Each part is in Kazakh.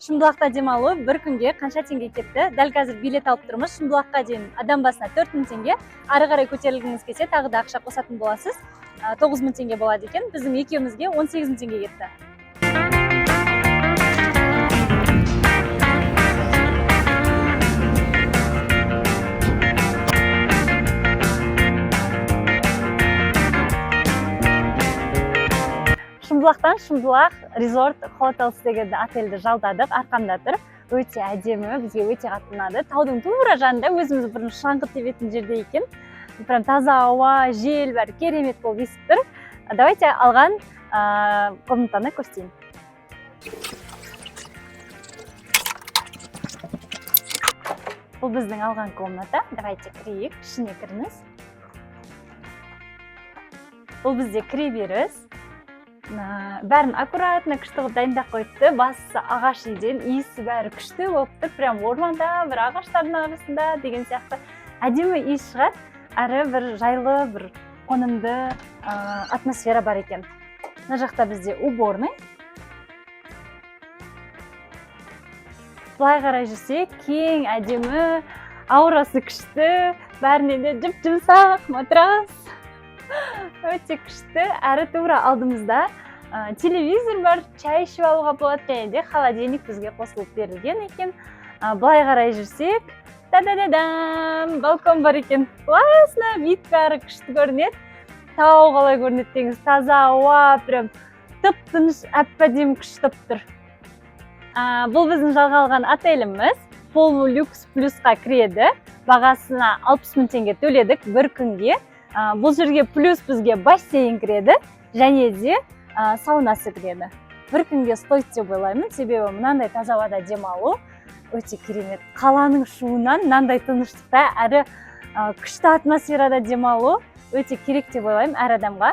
Шымбұлақта демалу бір күнге қанша теңге кетті? Дәл қазір билет алып тұрмыз. Шымбұлаққа дейін адам басына 4000 теңге. Ары қарай көтерілгіңіз келсе, тағы да ақша қосатын боласыз. 9000 теңге болады екен. Біздің екеумізге 18000 теңге кетті. Шымбұлақтан Шымбұлақ Resort Hotels деген отельді жалдадық, арқамда тұр. Өте әдемі, бізге өте қатты ұнады. Таудың тура жанында, өзіміз бұрын шаңғы тебетін жерде екен. Прям таза ауа, жел бәрі керемет болып есіп тұр. Давайте алған комнатаны көрсетейін. Бұл біздің алған комната. Давайте кірейік, ішіне кіріңіз. Бұл бізде кіре беріс. Бәрін аккуратно күшті қылып дайындап қойыпты. Басы ағаш үйден, иісі бәрі күшті болып тұр. Прям орманда, бір ағаштардың арасында деген сияқты әдемі иіс шығады. Әрі бір жайлы, бір қонымды атмосфера бар екен. Мына жақта бізде уборный. Былай қарай жүрсек, кең, әдемі, аурасы күшті, бәрінен де жып-жұмсақ матрас. Өте күшті, әрі тура алдымызда телевизор бар, чай ішіп алуға болады, және де холодильник бізге қосылып берілген екен. Былай қарай жүрсек, та-да-да-дам, балкон бар екен. Классно, вид бәрі күшті көрінеді. Тау қалай көрінеді деңіз, таза ауа, прям тып-тыныш, әп-әдемі күшті тұр. Бұл біздің жалға алған отеліміз. Полулюкс плюсқа кіреді. Бағасына 60 000 теңге төледік бір күнге. Бұл жерге плюс бізге бассейн кіреді, және де саунасы кіреді. Бір күнге стоит деп ойлаймын, себебі мынандай таза ауада демалу өте керемет. Қаланың шуынан мынандай тыныштықта әрі күшті атмосферада демалу өте керек деп ойлаймын әр адамға.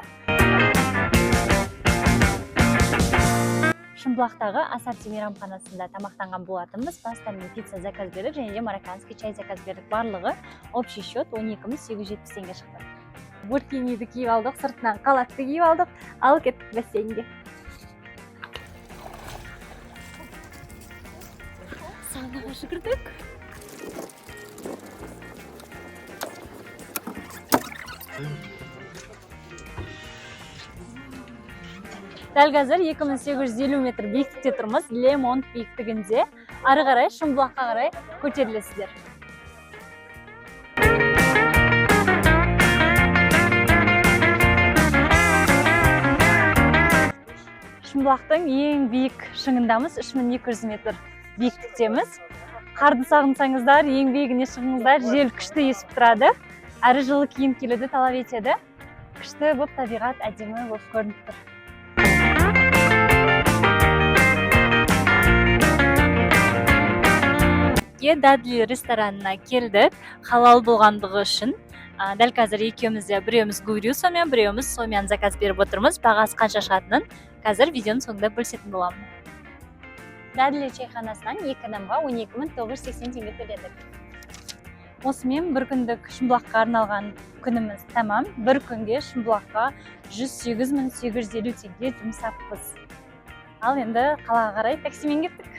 Шымбұлақтағы ассорти мейрамханасында тамақтанған болатынбыз. Паста мен пицца заказ бердік, және де марокканский чай заказ бердік. Барлығы общий счет 12770 теңге шықты. Буркиниді киіп алдық, сыртынан қалатты киіп алдық, ал кеттік бассейнге. Саунаға жүгірдік. Дәл қазір 2850 метр биіктікте тұрмыз, Лемонт биіктігінде. Ары қарай Шымбұлаққа қарай көтерілесіздер. Шымбұлақтың ең биік шыңындамыз, 3200 метр биіктіктеміз. Қарды сағынсаңыздар, ең биігіне шығыңыздар, жел күшті есіп тұрады. Әрі жылы киім келуді талап етеді. Күшті болып табиғат әдемі болып көрініп тұр. Дадли ресторанына келдік, халал болғандығы үшін. Дәл қазір екеумізде біреуміз гурюсомен, біреуміз сомян заказ беріп отырмыз. Бағасы қанша шығатынын қазір видеоның соңында бөлісетін боламын. Дадли чайханасынан 2 адамға 12980 теңге төледік. Осымен бір күндік Шымбұлаққа арналған күніміз тамам. Бір күнге Шымбұлаққа 108.850 теңге жұмсаппыз. Ал енді қалаға қарай таксимен кеттік.